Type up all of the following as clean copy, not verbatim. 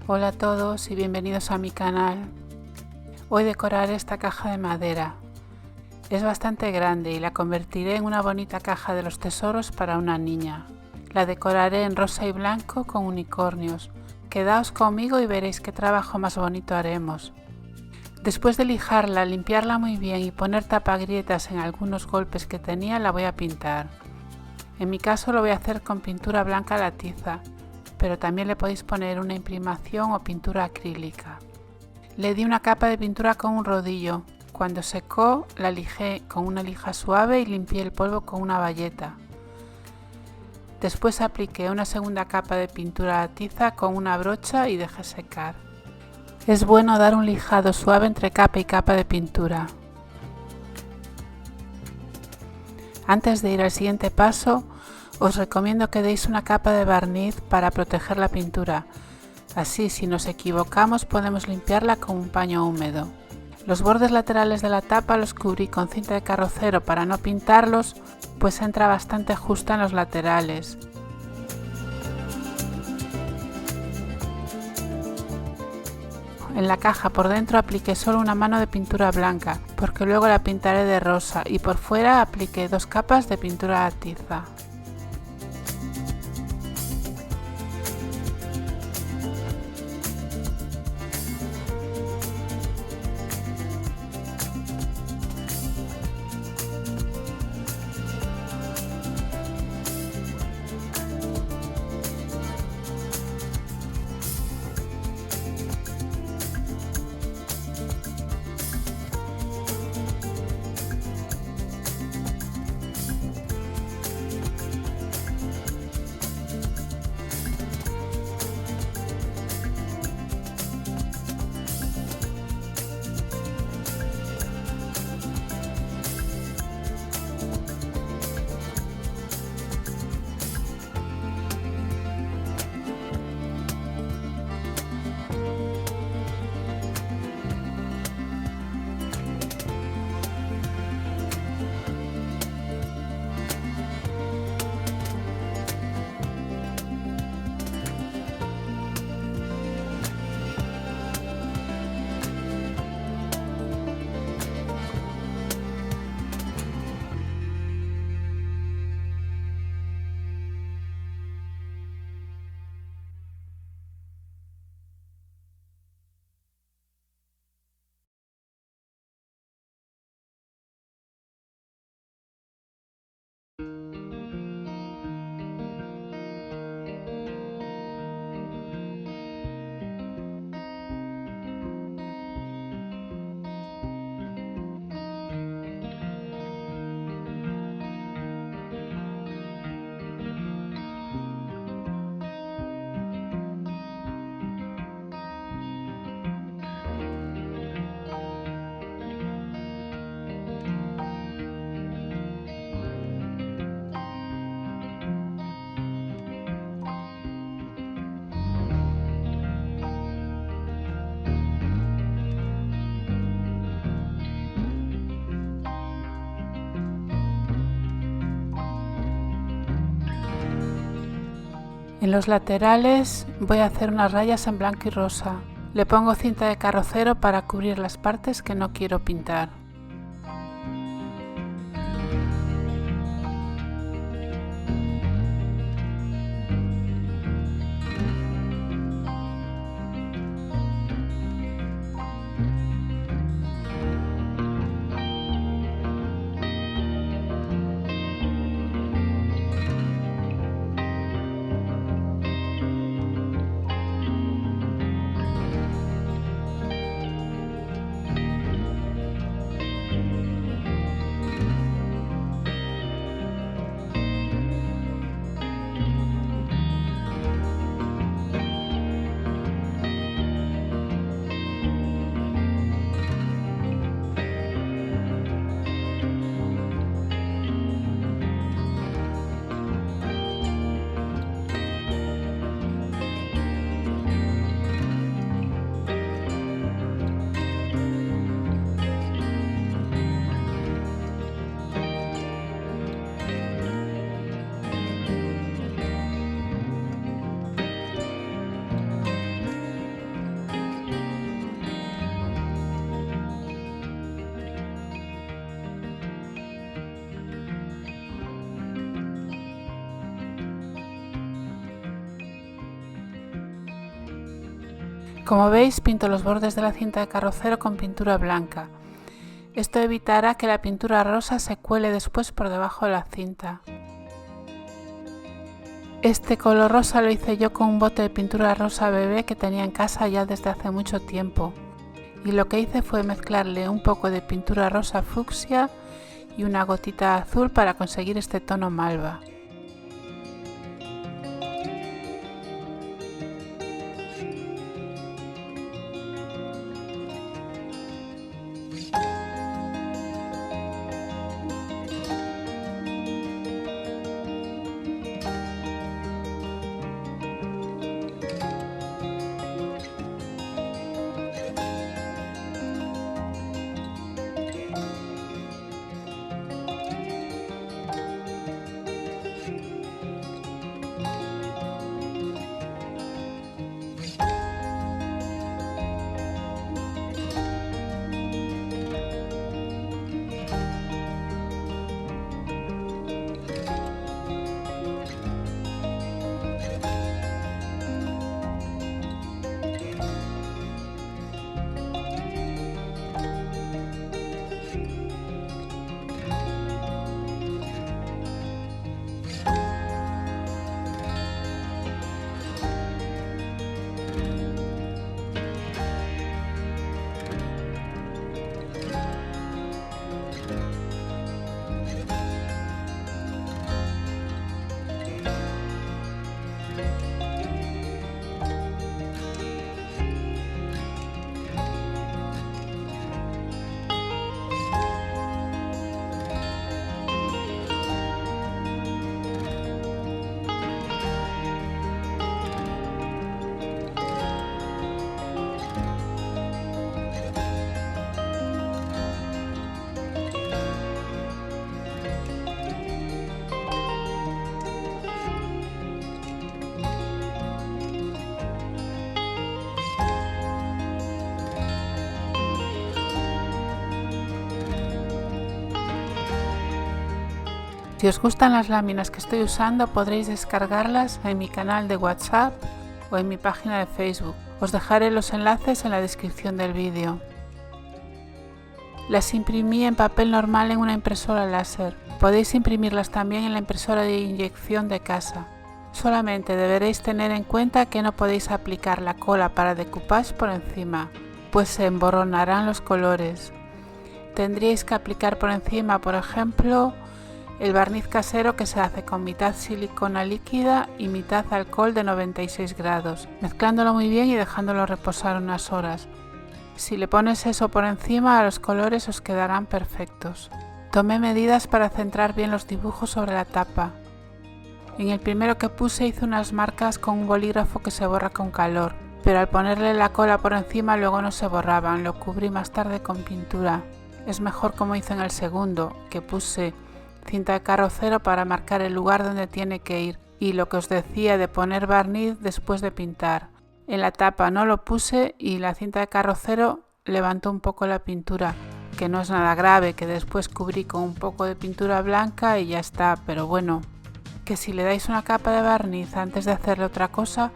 Hola a todos y bienvenidos a mi canal. Hoy decoraré esta caja de madera. Es bastante grande y la convertiré en una bonita caja de los tesoros para una niña. La decoraré en rosa y blanco con unicornios. Quedaos conmigo y veréis qué trabajo más bonito haremos. Después de lijarla, limpiarla muy bien y poner tapagrietas en algunos golpes que tenía, la voy a pintar. En mi caso lo voy a hacer con pintura blanca a la tiza, pero también le podéis poner una imprimación o pintura acrílica. Le di una capa de pintura con un rodillo. Cuando secó, la lijé con una lija suave y limpié el polvo con una bayeta. Después apliqué una segunda capa de pintura a la tiza con una brocha y dejé secar. Es bueno dar un lijado suave entre capa y capa de pintura. Antes de ir al siguiente paso, os recomiendo que deis una capa de barniz para proteger la pintura. Así, si nos equivocamos, podemos limpiarla con un paño húmedo. Los bordes laterales de la tapa los cubrí con cinta de carrocero para no pintarlos, pues entra bastante justa en los laterales. En la caja por dentro apliqué solo una mano de pintura blanca, porque luego la pintaré de rosa, y por fuera apliqué 2 capas de pintura a tiza. En los laterales voy a hacer unas rayas en blanco y rosa. Le pongo cinta de carrocero para cubrir las partes que no quiero pintar. Como veis, pinto los bordes de la cinta de carrocero con pintura blanca. Esto evitará que la pintura rosa se cuele después por debajo de la cinta. Este color rosa lo hice yo con un bote de pintura rosa bebé que tenía en casa ya desde hace mucho tiempo. Y lo que hice fue mezclarle un poco de pintura rosa fucsia y una gotita azul para conseguir este tono malva. Si os gustan las láminas que estoy usando, podréis descargarlas en mi canal de WhatsApp o en mi página de Facebook. Os dejaré los enlaces en la descripción del vídeo. Las imprimí en papel normal en una impresora láser. Podéis imprimirlas también en la impresora de inyección de casa. Solamente deberéis tener en cuenta que no podéis aplicar la cola para decoupage por encima, pues se emborronarán los colores. Tendríais que aplicar por encima, por ejemplo, el barniz casero que se hace con mitad silicona líquida y mitad alcohol de 96 grados, mezclándolo muy bien y dejándolo reposar unas horas. Si le pones eso por encima, a los colores os quedarán perfectos. Tomé medidas para centrar bien los dibujos sobre la tapa. En el primero que puse hice unas marcas con un bolígrafo que se borra con calor, pero al ponerle la cola por encima luego no se borraban, lo cubrí más tarde con pintura. Es mejor como hice en el segundo, que puse cinta de carrocero para marcar el lugar donde tiene que ir, y lo que os decía de poner barniz después de pintar. En la tapa no lo puse y la cinta de carrocero levantó un poco la pintura, que no es nada grave, que después cubrí con un poco de pintura blanca y ya está, pero bueno, que si le dais una capa de barniz antes de hacerle otra cosa,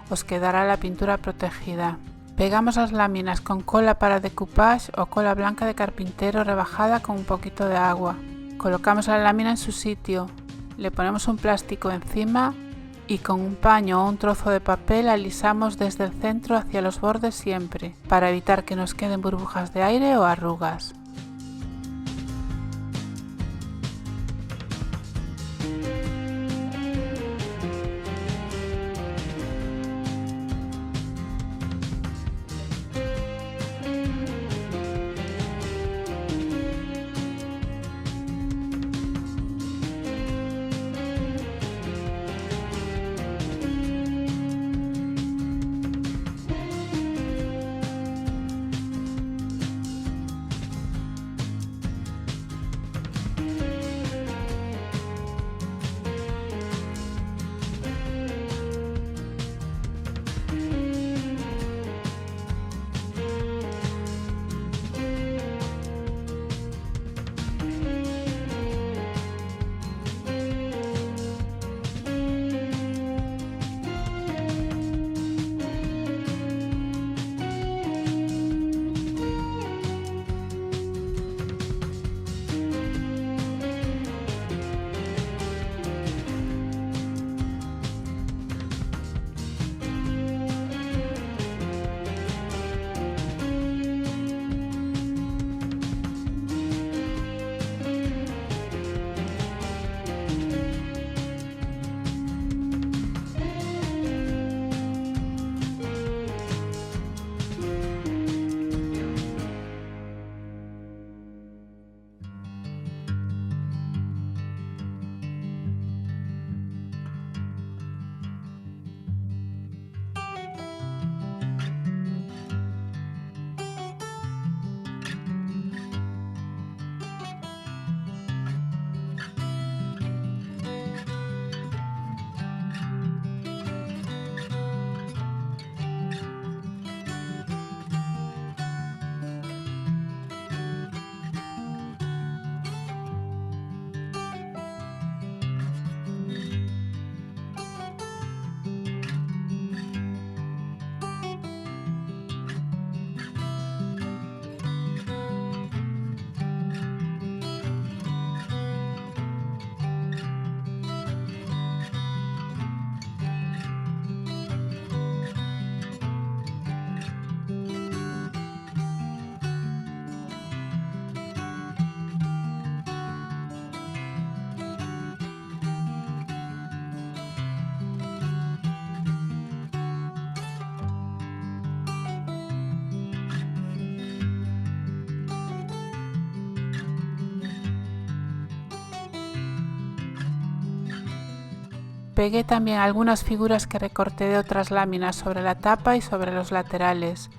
os quedará la pintura protegida. Pegamos las láminas con cola para decoupage o cola blanca de carpintero rebajada con un poquito de agua. Colocamos la lámina en su sitio, le ponemos un plástico encima y con un paño o un trozo de papel alisamos desde el centro hacia los bordes siempre, para evitar que nos queden burbujas de aire o arrugas. Pegué también algunas figuras que recorté de otras láminas sobre la tapa y sobre los laterales.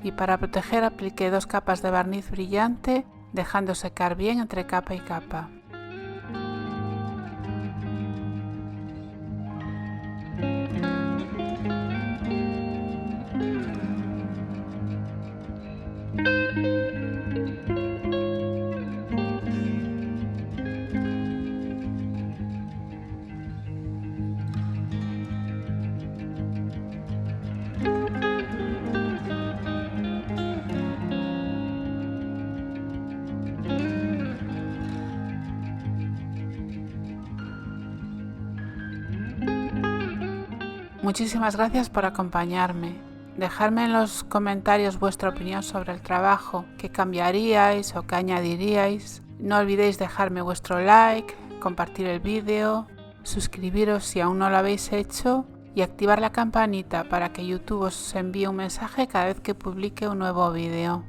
Y para proteger apliqué 2 capas de barniz brillante, dejando secar bien entre capa y capa. Muchísimas gracias por acompañarme. Dejadme en los comentarios vuestra opinión sobre el trabajo, qué cambiaríais o qué añadiríais. No olvidéis dejarme vuestro like, compartir el vídeo, suscribiros si aún no lo habéis hecho y activar la campanita para que YouTube os envíe un mensaje cada vez que publique un nuevo vídeo.